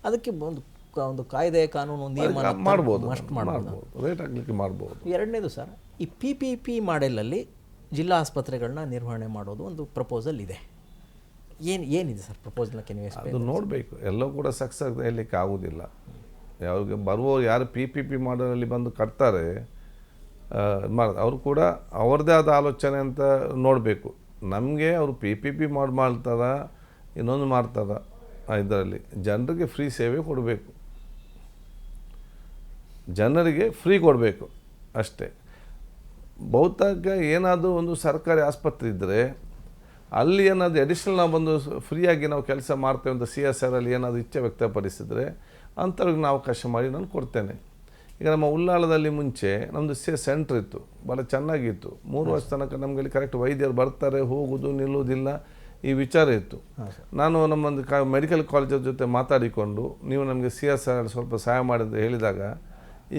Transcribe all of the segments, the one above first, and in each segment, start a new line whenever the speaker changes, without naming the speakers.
ಅದಕ್ಕೆ ಒಂದು ಕಾಯ್ದೆ ಕಾನೂನು ನಿಯಮ
ಮಾಡ್ಬೋದು,
ಮಸ್ಟ್ ಮಾಡ್ಬೋದು.
ರೇಟ್ ಆಗಲಿಕ್ಕೆ ಮಾಡ್ಬೋದು.
ಎರಡನೇದು ಸರ್, ಈ PPP ಮಾಡೆಲಲ್ಲಿ ಜಿಲ್ಲಾ ಆಸ್ಪತ್ರೆಗಳನ್ನ ನಿರ್ವಹಣೆ ಮಾಡೋದು ಒಂದು ಪ್ರಪೋಸಲ್ ಇದೆ. ಏನಿದೆ ಸರ್ ಪ್ರಪೋಸಲ್ಗೆ ನೀವು
ಅದು ನೋಡಬೇಕು. ಎಲ್ಲವೂ ಕೂಡ ಸಕ್ಸಸ್ ಹೇಳಲಿಕ್ಕೆ ಆಗೋದಿಲ್ಲ. ಯಾವಾಗ ಬರುವವರು ಯಾರು PPP ಮಾಡಲಲ್ಲಿ ಬಂದು ಕಟ್ತಾರೆ ಅವರು ಕೂಡ ಅವ್ರದ್ದೇ ಆದ ಆಲೋಚನೆ ಅಂತ ನೋಡಬೇಕು. ನಮಗೆ ಅವರು PPP ಮಾಡ್ತಾರ ಇನ್ನೊಂದು ಮಾಡ್ತಾರ, ಇದರಲ್ಲಿ ಜನರಿಗೆ ಫ್ರೀ ಸೇವೆ ಕೊಡಬೇಕು, ಜನರಿಗೆ ಫ್ರೀ ಕೊಡಬೇಕು ಅಷ್ಟೇ. ಬಹುತೇಕ ಏನಾದರೂ ಒಂದು ಸರ್ಕಾರಿ ಆಸ್ಪತ್ರೆ ಇದ್ದರೆ ಅಲ್ಲಿ ಏನಾದರೂ ಅಡಿಷ್ನಲ್ ನಾವು ಬಂದು ಫ್ರೀಯಾಗಿ ನಾವು ಕೆಲಸ ಮಾಡ್ತೇವೆ ಅಂತ CSR ಅಲ್ಲಿ ಏನಾದರೂ ಇಚ್ಛೆ ವ್ಯಕ್ತಪಡಿಸಿದರೆ ಅಂಥವ್ರಿಗೆ ನಾವು ಅವಕಾಶ ಮಾಡಿ ನಾನು ಕೊಡ್ತೇನೆ. ಈಗ ನಮ್ಮ ಉಳ್ಳಾಳದಲ್ಲಿ ಮುಂಚೆ ನಮ್ಮದು ಸೆಂಟ್ರ್ ಇತ್ತು, ಭಾಳ ಚೆನ್ನಾಗಿತ್ತು. 3 ವರ್ಷ ತನಕ ನಮಗೆ ಕರೆಕ್ಟ್ ವೈದ್ಯರು ಬರ್ತಾರೆ, ಹೋಗೋದು ನಿಲ್ಲುವುದಿಲ್ಲ, ಈ ವಿಚಾರ ಇತ್ತು. ನಾನು ನಮ್ಮೊಂದು ಮೆಡಿಕಲ್ ಕಾಲೇಜರ ಜೊತೆ ಮಾತಾಡಿಕೊಂಡು ನೀವು ನಮಗೆ CSR ಸ್ವಲ್ಪ ಸಹಾಯ ಮಾಡಿ ಅಂತ ಹೇಳಿದಾಗ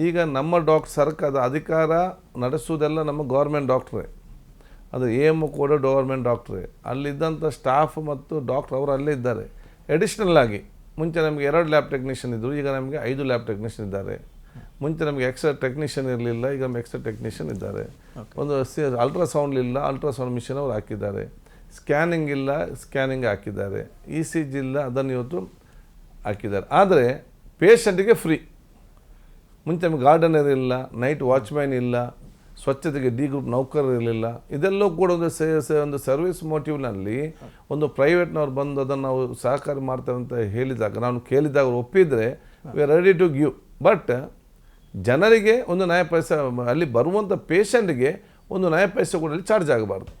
ಈಗ ನಮ್ಮ ಸರ್ಕಾರದ ಅಧಿಕಾರ ನಡೆಸುವುದೆಲ್ಲ ನಮ್ಮ ಗೌರ್ಮೆಂಟ್ ಡಾಕ್ಟ್ರೇ, ಅದು AM ಕೂಡ ಗೌರ್ಮೆಂಟ್ ಡಾಕ್ಟ್ರೇ. ಅಲ್ಲಿದ್ದಂಥ ಸ್ಟಾಫ್ ಮತ್ತು ಡಾಕ್ಟ್ರ್ ಅವರು ಅಲ್ಲೇ ಇದ್ದಾರೆ. ಎಡಿಷ್ನಲ್ ಆಗಿ ಮುಂಚೆ ನಮಗೆ 2 ಲ್ಯಾಬ್ ಟೆಕ್ನಿಷಿಯನ್ ಇದ್ದರು, ಈಗ ನಮಗೆ 5 ಲ್ಯಾಬ್ ಟೆಕ್ನಿಷಿಯನ್ ಇದ್ದಾರೆ. ಮುಂಚೆ ನಮಗೆ ಎಕ್ಸ್ಟ್ರಾ ಟೆಕ್ನಿಷಿಯನ್ ಇರಲಿಲ್ಲ, ಈಗ ನಮಗೆ ಎಕ್ಸ್ಟ್ರಾ ಟೆಕ್ನಿಷಿಯನ್ ಇದ್ದಾರೆ. ಒಂದು ಅಲ್ಟ್ರಾಸೌಂಡ್ ಇಲ್ಲ, ಅಲ್ಟ್ರಾಸೌಂಡ್ ಮಿಷಿನ್ ಅವರು ಹಾಕಿದ್ದಾರೆ. ಸ್ಕ್ಯಾನಿಂಗ್ ಇಲ್ಲ, ಸ್ಕ್ಯಾನಿಂಗ್ ಹಾಕಿದ್ದಾರೆ. ECG ಇಲ್ಲ, ಅದನ್ನು ಇವತ್ತು ಹಾಕಿದ್ದಾರೆ. ಆದರೆ ಪೇಷಂಟಿಗೆ ಫ್ರೀ. ಮುಂಚೆ ನಮಗೆ ಗಾರ್ಡನರ್ ಇಲ್ಲ, ನೈಟ್ ವಾಚ್ಮ್ಯಾನ್ ಇಲ್ಲ, ಸ್ವಚ್ಛತೆಗೆ D ಗ್ರೂಪ್ ನೌಕರರು ಇರಲಿಲ್ಲ. ಇದೆಲ್ಲವೂ ಕೂಡ ಒಂದು ಸರ್ವಿಸ್ ಮೋಟಿವ್ನಲ್ಲಿ ಒಂದು ಪ್ರೈವೇಟ್ನವ್ರು ಬಂದು ಅದನ್ನು ನಾವು ಸಹಕಾರ ಮಾಡ್ತೇವೆ ಅಂತ ಹೇಳಿದಾಗ, ನಾನು ಕೇಳಿದಾಗ ಅವ್ರು ಒಪ್ಪಿದರೆ we are ready to give. But ಜನರಿಗೆ ಒಂದು ನಯ ಪೈಸೆ, ಅಲ್ಲಿ ಬರುವಂಥ ಪೇಷಂಟ್ಗೆ ಒಂದು ನಯ ಪೈಸೆ ಕೂಡ ಚಾರ್ಜ್ ಆಗಬಾರ್ದು.